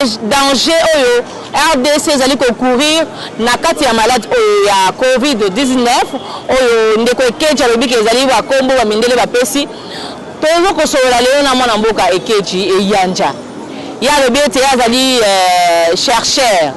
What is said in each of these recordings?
danger oyo RDC ezali courir na kati ya malade oyo ya COVID-19 oyo ndeko Ekeji alobiki ezali ba kombo ba mindele ba pesi tozo kosola leo na mwana mboka Ekeji eyanja ya rebete azali chercheur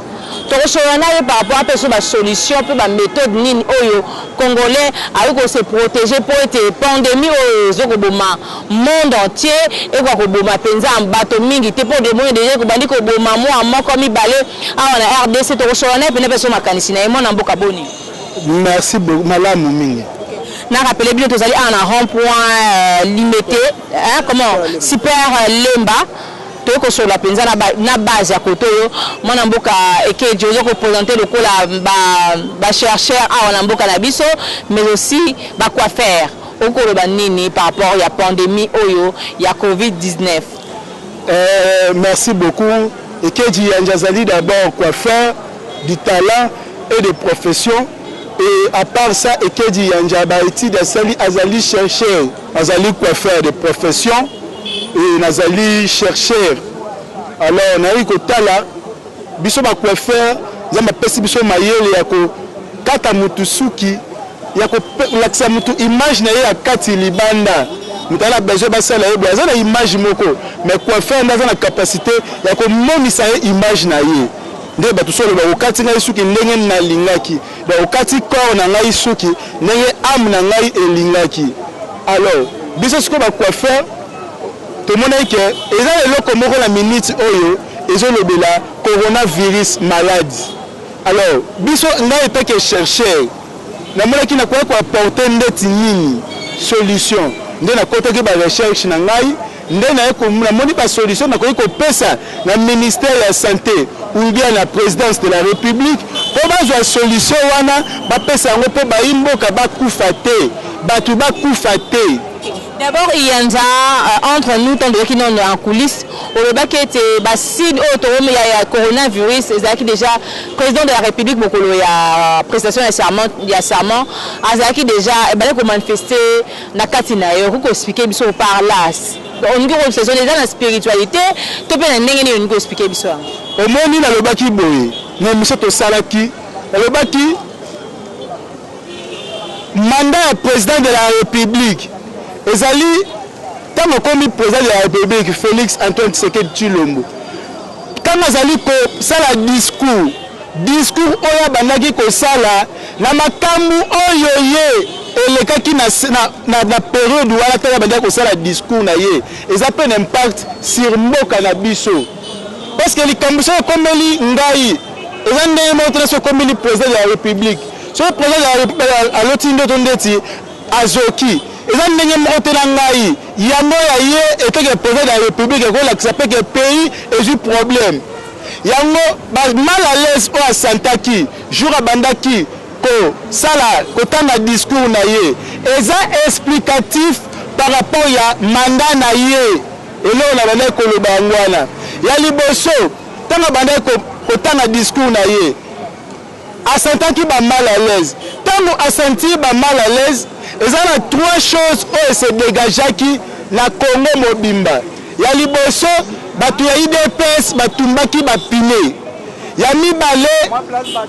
tokosola na ye par rapport à peso ba solution pe ba méthode nini oyo congolais ayiko se protéger pour être pandémie oyo zoko boma monde entier et kwa koboma penza mbato mingi te pour de moyen déjà ko bandi ko boma mo moko mibale awa na RDC tokosola na pe peso makanisi na mwana mboka boni. Merci beaucoup malamu mingi. Na rappelé bien tous allez en rond-point limité hein comment super lemba toko sur la penza na base ya kotoyo mwana mboka Ekeji ozo ko présenter le kola ba chercheur a na mboka na biso mais aussi ba quoi faire au ko ba nini par rapport ya pandémie oyo ya COVID-19. Merci beaucoup. Ekeji Yanjazali d'abord coiffeur du talent et de profession. Et à part ça, Ekeji Yanjabaiti azali chercheur, azali coiffeur de profession et nazali chercheur. Alors nayi kotala biso ba coiffeur zamba pesi biso mayele ya ko kata mutu suki ya ko lakisa mutu image na ye ya kati libanda mutala besoin basala ye blaza na image moko mais coiffeur ndaza na capacité ya ko monisa ye image na ye nde bato solo ba okati ngai suki ndenge na lingaki ba okati corps na ngai suki ndenge âme na ngai elingaki. Alors biso siko ba coiffeur tout le monde est que ils ont le loco moko la minute oyo ils ont le la coronavirus malade. Alors biso ngai tant que chercheur na mona ki na kwa apporter ndeti nini solution nde na côté ke ba recherche na ngai nde na ko na moni ba solution na ko pesa na ministère de la santé ou bien la présidence de la République pour ba solution wana ba pesa ngo po ba imboka ba kufate batu ba kufate. D'abord, il y a entre nous, tant que nous en coulisses, au bas qui était bassine autonome, il y a coronavirus, c'est déjà président de la République, il y a prestation de serment, il y a serment, qui déjà, il a manifesté na katina, il a expliqué biso par là. On dit que c'est déjà la spiritualité, tu peux nous expliquer biso. Au moins, il y a le bas qui boye, mais monsieur Tosalaki, le bas qui mandat président de la République. Ezali tant comme président de la République Félix Antoine Tshisekedi Tshilombo quand azali ko sala discours oya banaki ko sala na makambu oyo ye elekaki na période wala tala banaki ko sala discours na ye ezape un impact sur mboka na biso parce que likambu so komeli ngai ezande montre so komeli président de la République so président de la République aloti ndoto ndeti azoki ezan ndenge moko te na ngai yango ya ye eteke président de la République ekolakisa pe ke pays ezwi problème yango mal à l'aise oyo asantaki jour abandaki kosala kotanga discours na ye eza explicatif par rapport ya mandat na ye eloko na bandaki koloba yango wana ya liboso ntango abandaki kotanga discours na ye asantaki ba mal à l'aise ntango asanti ba mal à l'aise ils ont trois choses où se dégageaki na Congo mobimba. Ya liboso batu ya IDPS batumbaki bapine. Ya mibale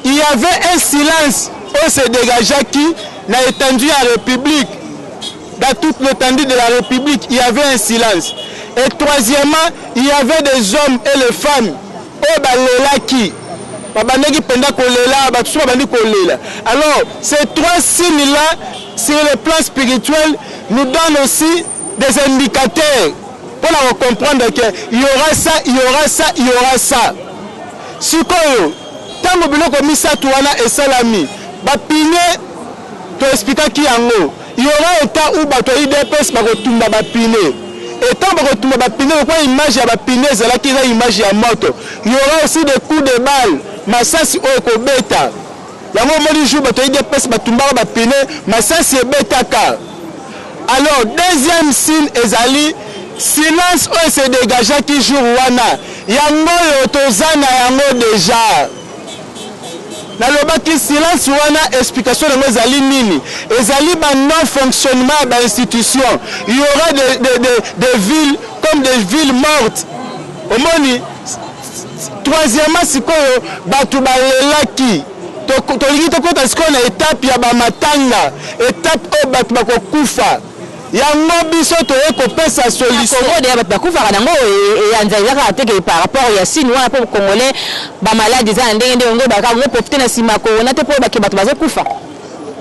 il y avait un silence où se dégageaki na étendue à la République. Dans toute l'étendue de la République, il y avait un silence. Et troisièmement, il y avait des hommes et les femmes où balelaki. Alors, ces trois signes-là, sur le plan spirituel, nous donnent aussi des indicateurs pour comprendre qu'il y aura ça, il y aura ça, il y aura ça. Si tant que vous avez mis ça, et salami, tu expliques qui yango. Il y aura un temps où tu as eu des personnes qui ont été et tant que tu as une image de piné, c'est là qu'il y a une image de moto. Il y aura aussi des coups de balle. Masasi oko beta. Yango moni jour bato ide pes batumba ba piné, masasi e beta ka. Alors deuxième signe ezali silence o se dégager qui jour wana. Yango yo tozana yango déjà. Na lobaki silence wana explication de ezali nini? Ezali ba non fonctionnement ba institution. Il y aura des villes comme des villes mortes. Au moni troisièmement sikoyo bato balelaki tolingi tokota sikoyo na étape ya bamatanga étape oyo bato bakokufa yango biso toye kopesa solution deya bato bakufaka nango eyanzalelaka teke par rapport ya sini wana mpo congolais bamaladi eza na ndenge ndenge bakango profite na nsima ya corona te mpo bake bato bazokufa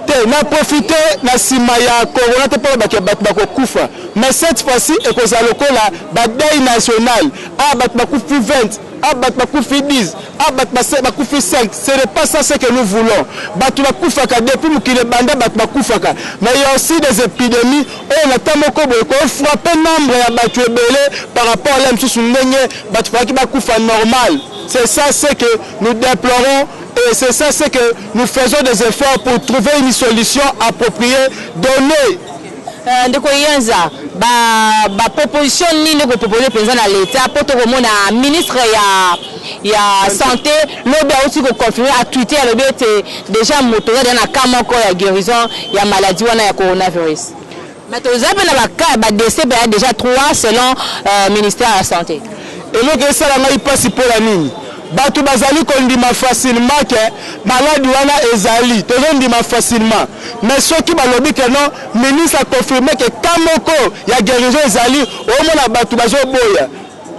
te na profite na nsima ya corona te mpo bake bato bakokufa mais cette fois-ci ekozala lokola badei national bato bakufi 20 bato bakufi 10 bato bakufi 5 ce n'est pas ça ce que nous voulons bato bakufaka depuis mokili banda bato bakufaka mais il y a aussi des épidémies oyo na ntan moko boye kofrappe nombre ya bato ebele par rapport ala mosusu ndenge bato faki bakufa normal c'est ça ce que nous déplorons et c'est ça ce que nous faisons des efforts pour trouver une solution appropriée donnée. Ndeko Yenza ba proposition nini ko proposer président na l'état pour to komona ministre ya santé lobe aussi ko confirmer à Twitter lobe te déjà motoza na kamoko ya guérison ya maladie wana ya coronavirus. Mais to zabe na ba décès ba déjà 3 selon ministère de la santé. Et donc ça la ngai passe pour la nini. Bato bazali kondima facilement que maladi wana ezali tozondima facilement mais soki balobi que non ministre a confirmé que kamoko ya guérison ezali omona bato bazoboya.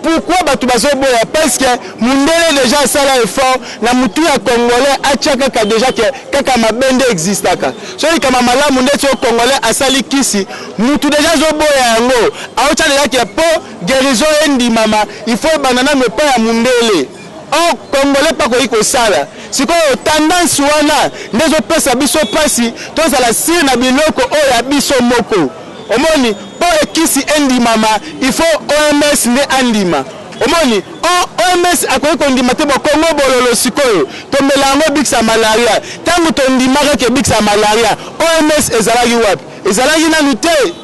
Pourquoi bato bazoboya? Parce que mundele déjà asala effort na mutu ya congolais atiaka ka déjà que kaka mabende existaka soki kama malamu ndeti o congolais asali kisi mutu déjà zoboya yango aocha déjà que po guérison endimama il faut banana me pa ya mundele. Oh, Congolais pas quoi que ça là. Si quoi tendance wana ndezo pesa biso pasi toza la sire na biloko o ya biso moko. Omoni po ekisi endi mama il faut OMS ne andima. Omoni OMS akoki kondima te Congo bololo sikoyo to melango biksa malaria. Tangu to ndimaka ke biksa malaria OMS ezalaki wapi? Ezalaki na lutte.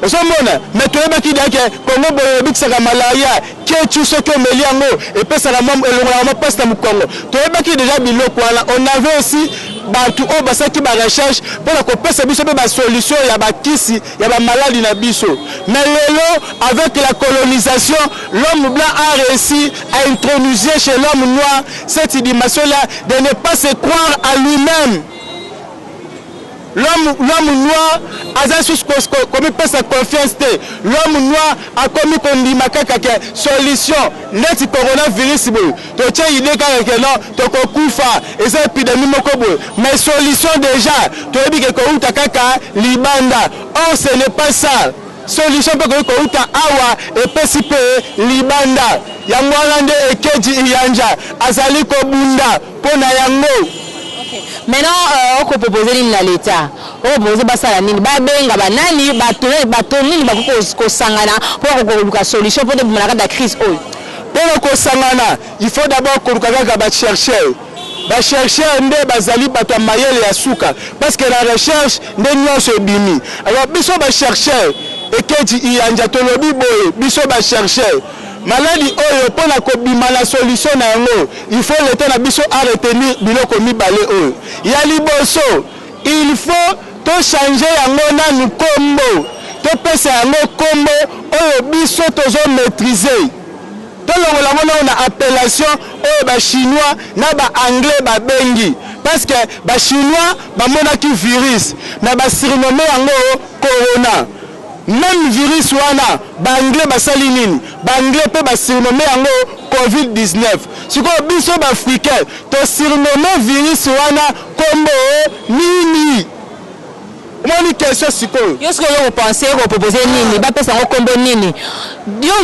Osomona metoyebaki dake Congo bololo biksa malaria ketu soki omeli yango epesaka elongolaka mapasi na mokongo toyebaki déjà biloko wana on avait aussi bato oyo basaki barecherche mpona kopesa biso mpe basolution ya bakisi ya bamaladi na biso mais lelo avec la colonisation l'homme blanc a réussi à introduire chez l'homme noir cette dimension là de ne pas se croire à lui-même. L'homme noir a commis sa confiance. L'homme noir a commis une solution. Net coronavirus. Tu as une idée que non, tu as kufa et c'est épidémie. Mais solution déjà, tu as dit que tu as libanda. Or ce n'est pas ça. Solution pour que tu as awa et pesipe libanda. Yangwalande et keji iyanja. Azali kobunda. Pona yango. Maintenant, on peut proposer l'État. On peut proposer ça nini. Babenga banani, bato nini bako sangana pour que solution pour la crise. Pour que sangana, il faut d'abord que nous cherchions. Les chercheurs ne bazali bato mayele ya suka parce que la recherche ne nyonso bimi. Alors biso ba chercheur et keji iyanja tolobi boye biso ba chercheur. Maladi oyo pona kobima la solution na yango il faut l'état na biso à retenir biloko mibale oyo ya liboso il faut to changer yango na nukombo to pesa yango kombo oyo biso tozo maîtriser to longola mona na appellation oyo ba chinois na ba anglais ba bengi parce que ba chinois ba monaki virus na ba surnommé yango corona. Même virus wana banglais basali nini banglais pe ba surnommé yango COVID-19 siko biso ba africain to surnommé virus wana kombo nini moni question siko yo siko yo penser ko proposer nini ba pesa ngo kombo nini yo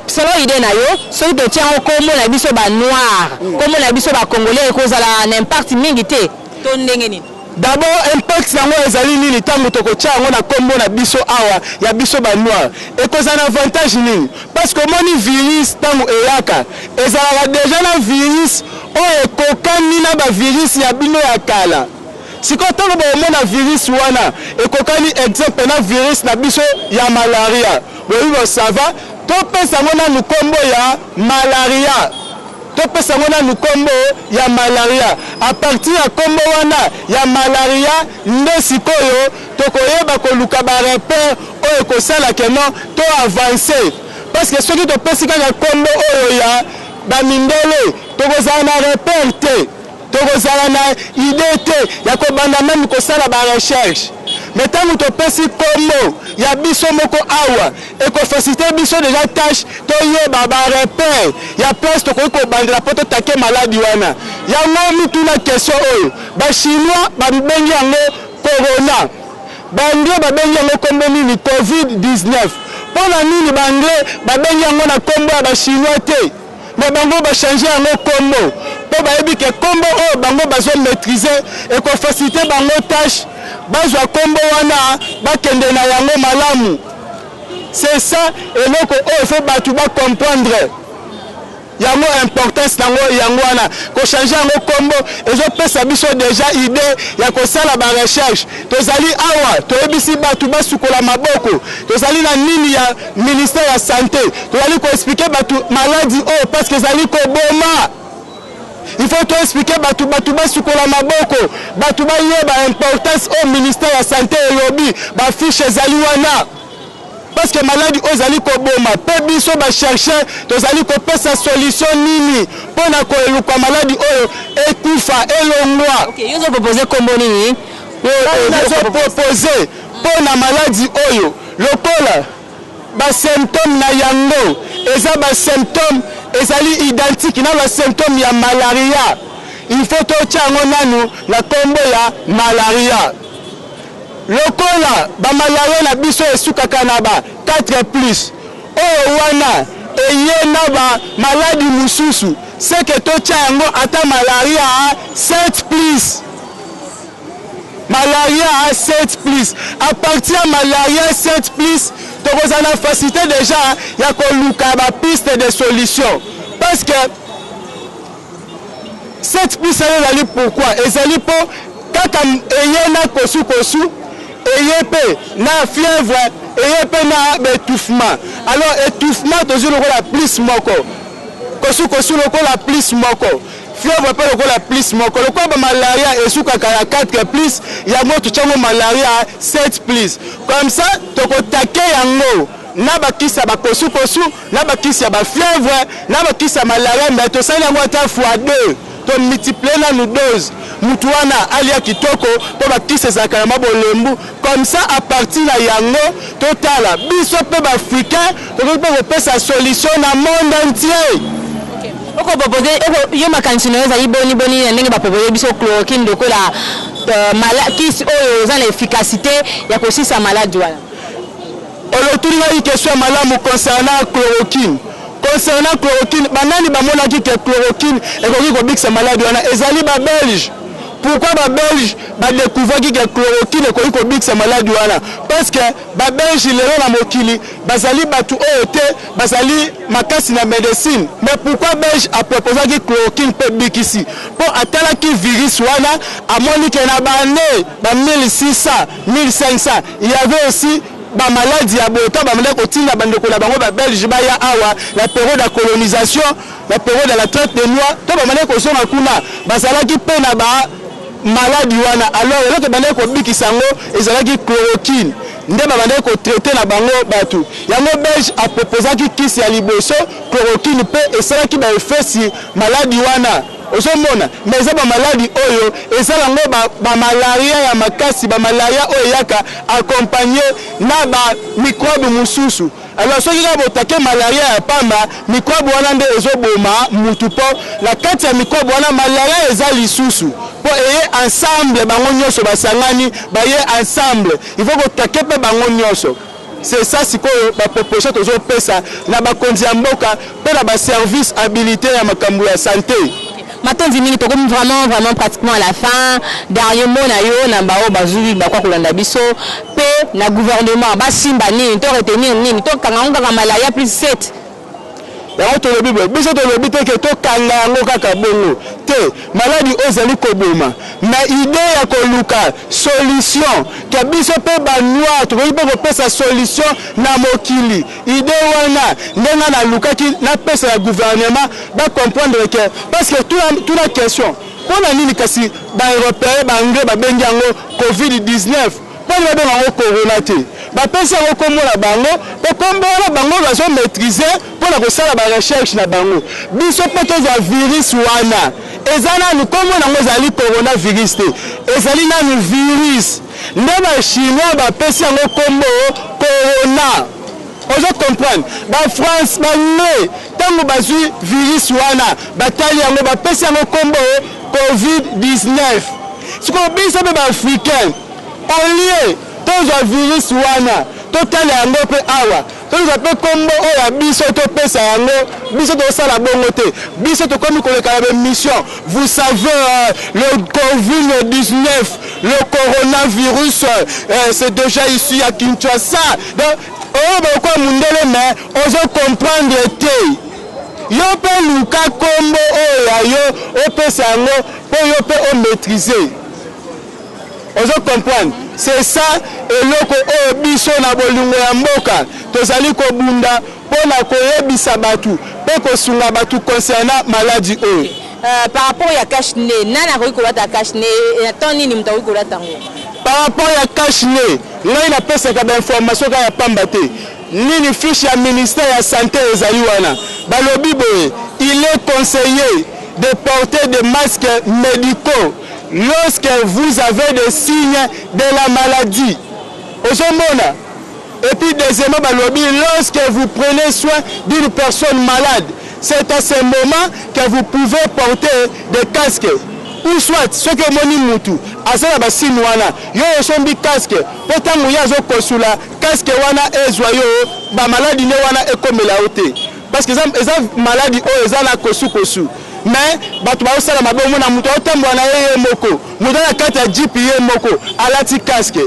selon idée na yo so to tia ngo kombo na biso ba noir kombo na biso ba congolais ko zala na impact mingi te to ndenge nini. D'abord, impact yango ezali nini tango tokotia yango na kombo na biso awa ya biso ba noir. Et cause un avantage nini? Parce que moni virus tango eyaka ezala déjà na virus o ekokani na ba virus ya bino ya kala. Si ko tango ba mona virus wana ekokani exemple na virus na biso ya malaria. Bo ça va, to pesa ngona nu kombo ya malaria. To pesa ngona nu kombo ya malaria à partir ya kombo wana ya malaria nde sikoyo tokoyeba koluka ba repère oyo kosala ke non to avancer parce que soki to pesi kaka kombo oyo ya bamindele tokozala na repère te tokozala na idée te ya kobanda même kosala ba recherche mais ntango topesi kombo ya biso moko awa ekofacilite biso déjà tâche toyeba barepere ya place tokoki kobandela mpo totake maladi wana yango mituna question oyo bachinois babengi yango corona baanglais babengi yango kombo nini covid-19 mpo na nini baanglais babengi yango na kombo ya bachinois te mais bango bachange yango kombo mpo bayebi ke kombo oyo bango bazomaîtrise ekofacilite bango tâche bazwa kombo wana bakende na yango malamu. C'est ça eloko oyo faut batu ba comprendre yango importance nango yango wana ko changer yango kombo ezopesa biso déjà idée ya kosala ba recherche tozali awa toyebisi batu basukola maboko tozali na nini ya ministère ya santé tozali ko expliquer batu maladie oyo parce que ezali ko boma. Il faut tout expliquer batu basukola maboko batu ba yeba importance au ministère ya santé elobi ba fiche ezali wana parce que maladie ozali ko boma pe biso ba chercher tozali ko pesa solution nini pona ko eluka maladie oyo ekufa elongwa. OK, yozo proposer kombo nini? Yozo proposer pona maladie oyo lokola ba symptôme na yango eza ba symptôme ezali identique na ba symptôme ya malaria il faut totia yango nanu na kombo ya malaria lokola ba malaria na biso esukaka na ba 4 plus oyo wana eye na ba maladi mususu c'est que totia yango ata malaria 7 plus malaria à 7 plus à partir de malaria 7 plus vous avez la facilité déjà il y a une piste de solution parce que 7 plus c'est pourquoi et c'est pour quand il y a na kosu et na fièvre et na étouffement alors étouffement toujours la plus moko kosu la plus moko fièvre pe la plus moko le quoi malaria et soukaka ya 4 plus ya moto tchango malaria 7 plus comme ça toko take yango na bakisa ba kosu na bakisa ba fièvre na bakisa malaria mais to sala yango ata fois 2 to multiplier na nous dose mutu wana alia kitoko to bakisa za kalama bolembu comme ça à partir na yango totala biso pe ba africain to pe pesa solution na monde entier. Oko proposer yo makanchino ezali boni ndenge ba proposer biso chloroquine lokola malakis oyo za l'efficacité ya kosisa malade wana. Olotuli na question malamu concernant chloroquine banani bamonaki ke chloroquine ekoki kobikisa malade wana ezali ba belge. Pourquoi ba belge ba découvrir que chloroquine ekoki kobikisa malade wana parce que ba belge lelo na mokili bazali batu oyo te bazali makasi na médecine mais pourquoi belge a proposé que chloroquine peut bikisi pour atala ki virus wana amoni ke na bane ba 1600 1500 il y avait aussi ba maladie ya bota ba mala kotinga bandeko la bango ba belge ba ya awa la période de colonisation la période de la traite des noirs to ba mala ko songa kuna bazalaki pe na ba maladie wana alors eloko bande ko bikisa ngo ezalaki chloroquine nde babande ko traiter na bango batu yango belge a proposé ki kisi ya liboso chloroquine pe esalaki ba effet si maladie wana osomona mais eza ba maladie oyo esalango ba malaria ya makasi ba malaria oyo yaka accompagné na ba microbe mususu alors soki ka botake malaria ya pamba microbe wana nde ezoboma mutu po la kati ya microbe wana malaria eza lisusu po eye ensemble bango nyonso basangani baye ensemble il faut kotake pe bango nyonso. C'est ça sikoyo ba proposition tozo pesa na ba konzi ya mboka pe na ba service habilité ya makambo ya santé. Maintenant dimi to comme vraiment pratiquement à la fin dernier mot na yo na bao bazuli ba kwa kolanda biso pe na gouvernement ba simba nini to retenir nini to kanga malaria plus 7 yango to lobi biso to lobi te ke to kanga yango kaka bongo te maladie ozali koboma na idée ya koluka solution ke biso pe ba noir to ko pesa solution na mokili idée wana ndenga na lukaki na pesa ya gouvernement ba comprendre que parce que tout la question pona nini kasi ba européen ba anglais ba bengi yango covid-19 pona ba benga corona te bapesi yango kombo na bango mpe kombo wana bango bazo maîtriser mpona kosala barecherche na bango biso mpe tozwa virus wana eza nanu kombo nango ezali coronavirus te ezali nanu virus nde bachinois bapesi yango kombo corona ozo comprendre bafrance banglais ntango bazwi virus wana batali yango bapesi yango kombo covid-19 sikoyo biso mpe baafricain olie tozwa virus wana totala yango mpe awa tozwa mpe kombo oyo ya biso topesa yango biso tosala bongo te biso tokomi koleka na bemission vous savez le covid-19 le coronavirus c'est déjà ici à Kinshasa donc oyo bakwa mundele mais ozo comprendre te yo mpe luka kombo oyo ya yo opesa yango mpo yo mpe omaîtriser ozo comprendre c'est ça eloko oyo biso na bolingo ya mboka tozali kobunda mpona koyebisa batu mpe kosunga batu concernant maladie oyo par rapport ya cache-nez nani akoki kolata cache-nez to nini moto akoki kolata yango par rapport ya cache-nez ngai napesaka bainformation kaka ya pamba te nini fiche ya ministère ya santé ezali wana balobi boye il est conseillé de porter des masques médicaux lorsque vous avez des signes de la maladie. Ozomona. Et puis deuxièmement, balobi, lorsque vous prenez soin d'une personne malade, c'est à ce moment que vous pouvez porter des casques. Ou soit, ce que moni mutu, asala ba signe wana, yo sombi casque, potangu ya zo kosula, casque wana ezwayo, ba maladie ne wana ekomela ote. Parce que eza maladie o eza na kosu. Mais bato baosala mabomo na mutu otambola na ye moko mutu na kati ya jipi ye moko alati casque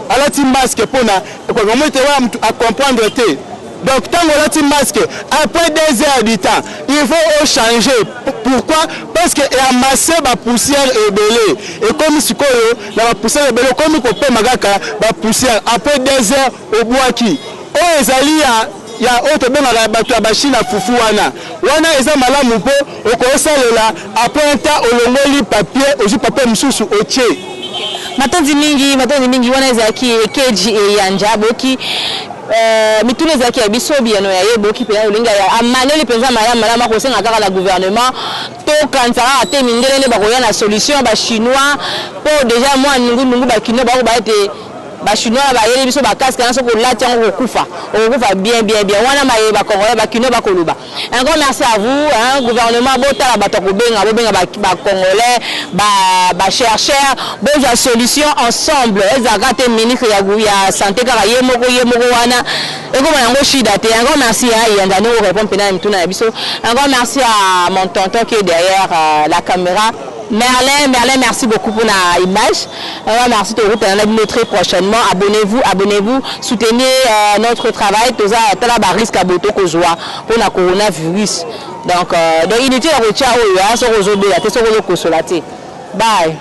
alati masque mpona ekokomi te wana mutu acomprendre te donc ntango alati masque après 2 heures du temps il faut changer pourquoi parce que eamasse bapoussière ebele ekomi sikoyo na bapoussière ebele ekomi kopema kaka bapoussière après 2 heures obwaki oyo ezali ya oto bengaka bato ya bashina fufu wana eza malamu mpo okosalela après un temps olongoli papier ozwi papier mosusu otie matondi mingi wana ezalaki ekeji eyanja boki mituna ezalaki ya biso biyano ya ye boki mpena olinga ya amanioli mpenza malamu akosenga kaka na gouvernement tokanisaka ate mindele nde bakoya na solution bachinois mpo déjà mwa nungunungu bakino bako baete bachinois bayeli biso bakasque na soko lati yango kokufa bien wana maye bakongolais bakino bakoluba encore merci à vous gouvernement botala bato bobenga bakongolais bachercheur bozwa solution ensemble ezalaka te ministre ya santé kaka ye moko wana ekoma yango shida te encore merci yandani orépondre mpena na mituna na biso encore merci à mon tonton qui est derrière la caméra Merlin, merci beaucoup pour la image. Merci de vous pour très prochainement. Abonnez-vous, soutenez notre travail. Tout ça, risque à boto pour la coronavirus. Donc, inutile de retirer au bye.